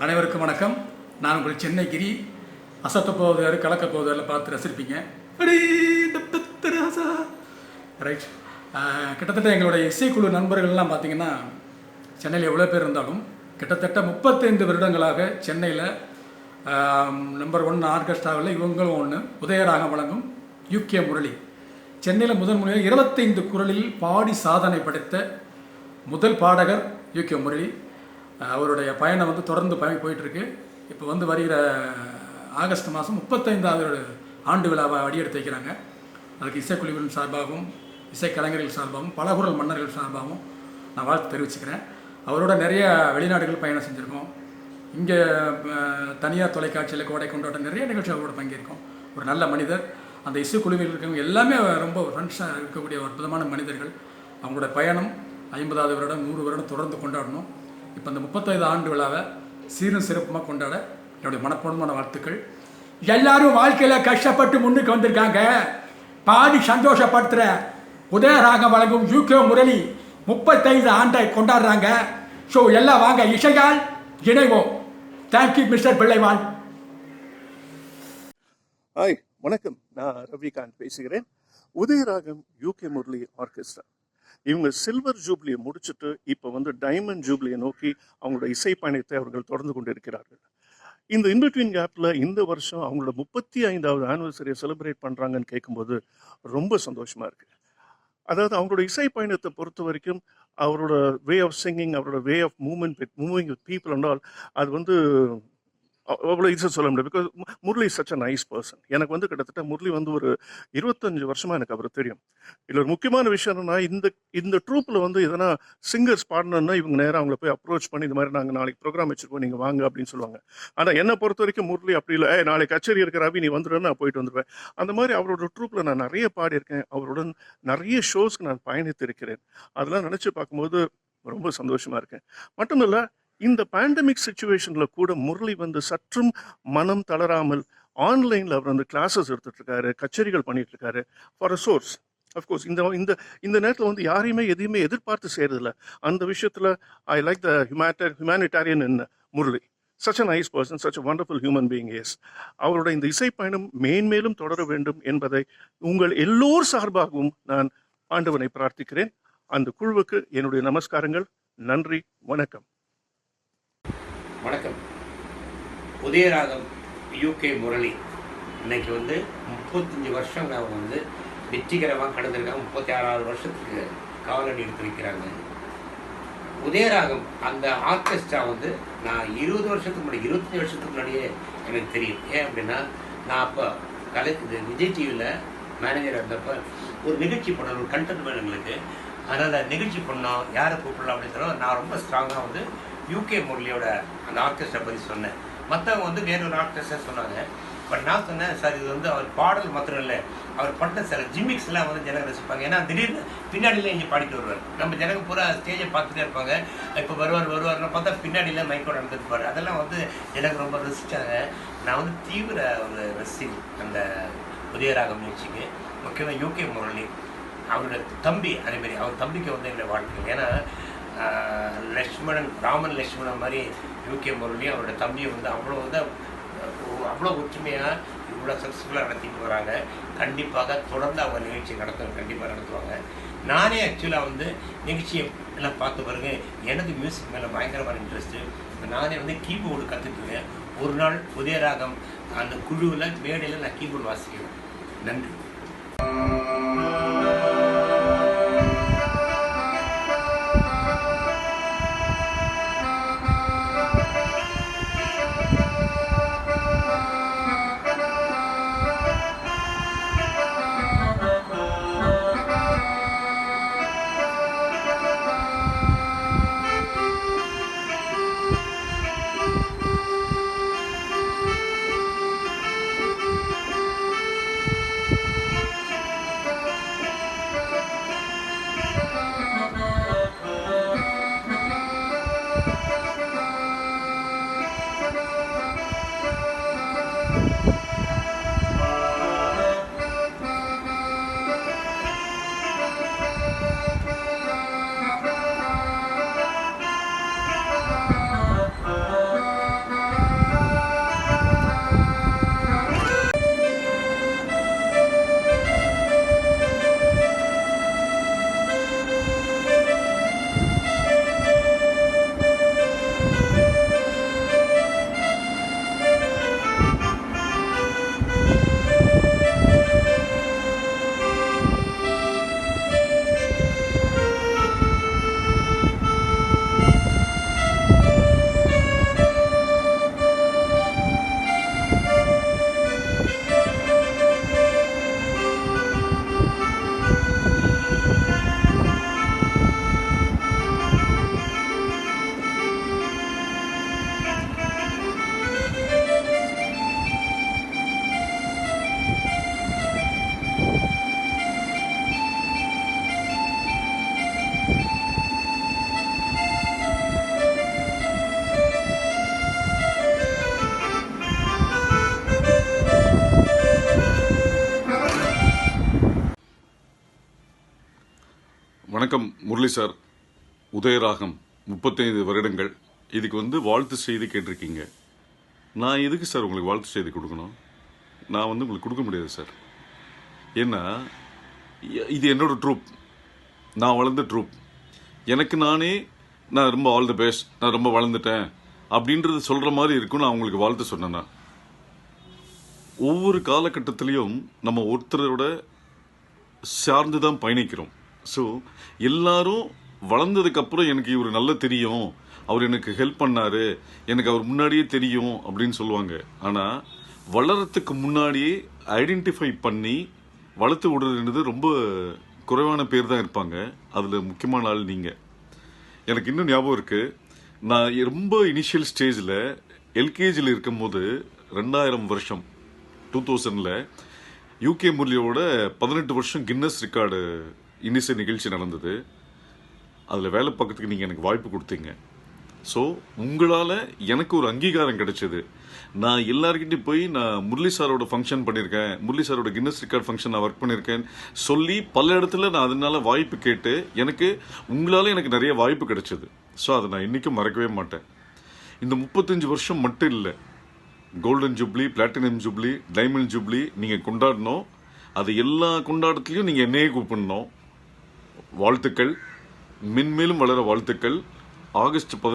அனைவருக்கும் வணக்கம். நான் உங்கள் சென்னை கிரி. அசத்த போவதாரு கலக்க போவதாரில் பார்த்து ரசிப்பீங்க. ரைட். கிட்டத்தட்ட எங்களுடைய இசைக்குழு நண்பர்கள்லாம் பார்த்தீங்கன்னா சென்னையில் எவ்வளோ பேர் இருந்தாலும் கிட்டத்தட்ட 35 வருடங்களாக சென்னையில் நம்பர் 1 ஆர்கெஸ்ட்ராவில் இவங்களும் ஒன்று. உதயராகம் வழங்கும் யூகே முரளி. சென்னையில் முதல் முறையாக 25 குரலில் பாடி சாதனை படைத்த முதல் பாடகர் யூகே முரளி. அவருடைய பயணம் தொடர்ந்து போயிட்டுருக்கு. இப்போ வருகிற ஆகஸ்ட் மாதம் 35வது ஆண்டு விழாவை அடியெடுத்து வைக்கிறாங்க. அதுக்கு இசைக்குழுவின் சார்பாகவும் இசைக்கலைஞர்கள் சார்பாகவும் பலகுரல் மன்னர்கள் சார்பாகவும் நான் வாழ்த்து தெரிவிச்சுக்கிறேன். அவரோட நிறைய வெளிநாடுகள் பயணம் செஞ்சுருக்கோம். இங்கே தனியார் தொலைக்காட்சியில் கோடை கொண்டாட்டம் நிறைய நிகழ்ச்சி அவரோட பங்கேற்கும். ஒரு நல்ல மனிதர். அந்த இசைக்குழுவில் இருக்கவங்க எல்லாமே ரொம்ப ஃப்ரெண்ட்ஸாக இருக்கக்கூடிய அற்புதமான மனிதர்கள். அவங்களோட பயணம் 50வது வருடம் 100 வருடம் தொடர்ந்து கொண்டாடணும். இப்போ இந்த 35 ஆண்டு விழாவை சீரும் சிறப்புமாக கொண்டாட என்னுடைய மனப்பூர்வமான வாழ்த்துக்கள். எல்லாரும் வாழ்க்கையில் கஷ்டப்பட்டு முன்னுக்கு வந்திருக்காங்க. பாடி சந்தோஷப்படுத்துகிற உதயராகம் வழங்கும் யூகே முரளி 35 ஆண்டை கொண்டாடுறாங்க. ஸோ எல்லாம் வாங்க இசையால் இணைவோம். Thank you mister பிள்ளைவாள். ஹாய், வணக்கம். நான் ரவிகாந்த் பேசுகிறேன். உதயராகம் யூகே முரளி ஆர்கெஸ்ட்ரா இவங்க சில்வர் ஜூப்ளியை முடிச்சுட்டு இப்போ டைமண்ட் ஜூப்ளியை நோக்கி அவங்களோட இசை பயணத்தை அவர்கள் தொடர்ந்து கொண்டு இருக்கிறார்கள். இந்த இன்பிட்வீன் கேப்பில் இந்த வருஷம் அவங்களோட 35வது ஆனிவர்சரியை செலிப்ரேட் பண்ணுறாங்கன்னு கேட்கும்போது ரொம்ப சந்தோஷமாக இருக்குது. அதாவது அவங்களோட இசை பயணத்தை பொறுத்த வரைக்கும் அவரோட வே ஆஃப் சிங்கிங், அவரோட way of moving with people and all, அது அவ்வளோ ஈஸியாக சொல்ல முடியாது. Because Murali is such a nice person. எனக்கு கிட்டத்தட்ட முரளி ஒரு 25 வருஷமாக எனக்கு அவர் தெரியும். இதில் ஒரு முக்கியமான விஷயம் என்னன்னா, இந்த ட்ரூப்பில் எதனா சிங்கர்ஸ் பாடணுன்னா இவங்க நேராக அவங்கள போய் அப்ரோச் பண்ணி இந்த மாதிரி நாங்கள் நாளைக்கு ப்ரோக்ராம் வச்சுருக்கோம், நீங்கள் வாங்க அப்படின்னு சொல்லுவாங்க. ஆனால் என்னை பொறுத்த வரைக்கும் முரளி அப்படி இல்லை. நாளைக்கு கச்சேரி இருக்கிற ரவி நீ வந்துடுன்னு நான் போயிட்டு வந்துடுவேன். அந்த மாதிரி அவரோட ட்ரூப்பில் நான் நிறைய பாடியிருக்கேன். அவருடன் நிறைய ஷோஸ்க்கு நான் பயணித்து இருக்கிறேன். அதெல்லாம் நினச்சி பார்க்கும்போது ரொம்ப சந்தோஷமாக இருக்கேன். மட்டும் இல்லை, இந்த பேண்டமிக் சுச்சுவேஷனில் கூட முரளி சற்றும் மனம் தளராமல் ஆன்லைனில் அவர் கிளாஸஸ் எடுத்துட்டு இருக்காரு, கச்சேரிகள் பண்ணிட்டு இருக்காரு ஃபார் அ சோர்ஸ். அஃப்கோர்ஸ் இந்த நேரத்தில் யாரையுமே எதையுமே எதிர்பார்த்து செய்யறதில்ல. அந்த விஷயத்தில் I like the humanitarian in Murali. Such a nice person, such a wonderful human being is. அவரோட இந்த இசை பயணம் மேன்மேலும் தொடர வேண்டும் என்பதை உங்கள் எல்லோர் சார்பாகவும் நான் ஆண்டவனை பிரார்த்திக்கிறேன். அந்த குழுவுக்கு என்னுடைய நமஸ்காரங்கள். நன்றி, வணக்கம். வணக்கம். உதயராகம் யூகே முரளி இன்னைக்கு 35 வருஷம் அவங்க வெற்றிகரமாக கடந்திருக்காங்க. 36வது வருஷத்துக்கு காவலடி எடுத்து வைக்கிறாங்க. உதயராகம் அந்த ஆர்கெஸ்ட்ரா நான் 20 வருஷத்துக்கு முன்னாடி 25 வருஷத்துக்கு முன்னாடியே எனக்கு தெரியும். ஏன் அப்படின்னா, நான் அப்போ இது விஜய் டிவியில் மேனேஜர் இருந்தப்போ ஒரு நிகழ்ச்சி பண்ணணும், ஒரு கண்டென்ட் வேணும் எங்களுக்கு. அதனால் நிகழ்ச்சி பண்ணோம், யாரை கூப்பிடலாம் அப்படின்னு சொன்னால் நான் ரொம்ப ஸ்ட்ராங்காக யூகே முரளியோட அந்த ஆர்கெஸ்ட்ரா பற்றி சொன்னேன். மற்றவங்க வேற ஒரு ஆர்கெஸ்ட்ரா சொன்னாங்க. பட் நான் சொன்னேன், சார் இது அவர் பாடல் மாத்திரம் இல்லை, அவர் பண்ண சில ஜிம்மிக்ஸ் எல்லாம் ஜனங்க ரசிப்பாங்க. ஏன்னா திடீர்னு பின்னாடியில் இங்கே பாடிட்டு வருவார். நம்ம ஜனங்க பூரா ஸ்டேஜை பார்த்துட்டே இருப்பாங்க. இப்போ வருவார்னு பார்த்தா பின்னாடியில் மைக்கோட நடந்துருப்பார். அதெல்லாம் எனக்கு ரொம்ப ரசித்தாங்க. நான் தீவிர ஒரு ரசிகை அந்த உதயராகம் நிகழ்ச்சிக்கு. முக்கியமாக யூகே முரளி அவரோட தம்பி, அதேமாரி அவர் தம்பிக்கு என்னுடைய வாழ்க்கை. ஏன்னா ராமன் லக்ஷ்மணன் மாதிரி யூகே முரளியும் அவரோட தம்பியை அவ்வளோ ஒற்றுமையாக இவ்வளோ சக்ஸஸ்ஃபுல்லாக நடத்திட்டு வராங்க. கண்டிப்பாக தொடர்ந்து அவங்க நிகழ்ச்சி கண்டிப்பாக நடத்துவாங்க. நானே ஆக்சுவலாக நிகழ்ச்சியை எல்லாம் பார்த்த பிறகு எனக்கு மியூசிக் மேலே பயங்கரமான இன்ட்ரெஸ்ட்டு. நானே கீபோர்டு கற்றுக்குவேன். ஒரு நாள் உதயராகம் அந்த குழுவில் மேடையில் நான் கீபோர்டு வாசிக்கிறேன். நன்றி. வணக்கம் முரளி சார். உதயராகம் 35 வருடங்கள். இதுக்கு வாழ்த்து செய்தி கேட்டிருக்கீங்க. நான் எதுக்கு சார் உங்களுக்கு வாழ்த்து செய்தி கொடுக்கணும்? நான் உங்களுக்கு கொடுக்க முடியாது சார். ஏன்னா இது என்னோட ட்ரூப், நான் வளர்ந்த ட்ரூப். எனக்கு நானே நான் ரொம்ப ஆல் தி பெஸ்ட், நான் ரொம்ப வளர்ந்துட்டேன் அப்படின்றது சொல்கிற மாதிரி இருக்கும். நான் உங்களுக்கு வாழ்த்து சொன்னேன்னா ஒவ்வொரு காலகட்டத்திலையும் நம்ம ஒருத்தரோட சார்ந்து தான் பயணிக்கிறோம். ஸோ எல்லாரும் வளர்ந்ததுக்கப்புறம் எனக்கு இவர் நல்லா தெரியும், அவர் எனக்கு ஹெல்ப் பண்ணார், எனக்கு அவர் முன்னாடியே தெரியும் அப்படின்னு சொல்லுவாங்க. ஆனால் வளரத்துக்கு முன்னாடியே ஐடென்டிஃபை பண்ணி வளர்த்து விடுறதுன்றது ரொம்ப குறைவான பேர் தான் இருப்பாங்க. அதில் முக்கியமான ஆள் நீங்கள். எனக்கு இன்னும் ஞாபகம் இருக்குது, நான் ரொம்ப இனிஷியல் ஸ்டேஜில் எல்கேஜியில் இருக்கும்போது 2000 வருஷம் 2000ல் யூகே முரளியோட 18 வருஷம் கின்னஸ் ரெக்கார்டு இன்னிசை நிகழ்ச்சி நடந்தது. அதில் வேலை பார்க்கறதுக்கு நீங்கள் எனக்கு வாய்ப்பு கொடுத்தீங்க. ஸோ உங்களால் எனக்கு ஒரு அங்கீகாரம் கிடைச்சது. நான் எல்லாருக்கிட்டையும் போய் நான் முரளி சாரோட ஃபங்க்ஷன் பண்ணியிருக்கேன், முரளி சாரோட கின்னஸ் ரெக்கார்ட் ஃபங்க்ஷன் நான் ஒர்க் பண்ணியிருக்கேன் சொல்லி பல இடத்துல நான் அதனால வாய்ப்பு கேட்டு உங்களால் எனக்கு நிறைய வாய்ப்பு கிடைச்சது. ஸோ அதை நான் இன்றைக்கும் மறக்கவே மாட்டேன். இந்த 35 வருஷம் மட்டும் இல்லை, golden jubilee, platinum jubilee, diamond jubilee நீங்கள் கொண்டாடணும். அது எல்லா கொண்டாடத்துலையும் நீங்கள் என்னையே கூப்பிடணும். வாழ்த்துக்கள், மென்மேலும் வளர வாழ்த்துக்கள். ஆகஸ்ட்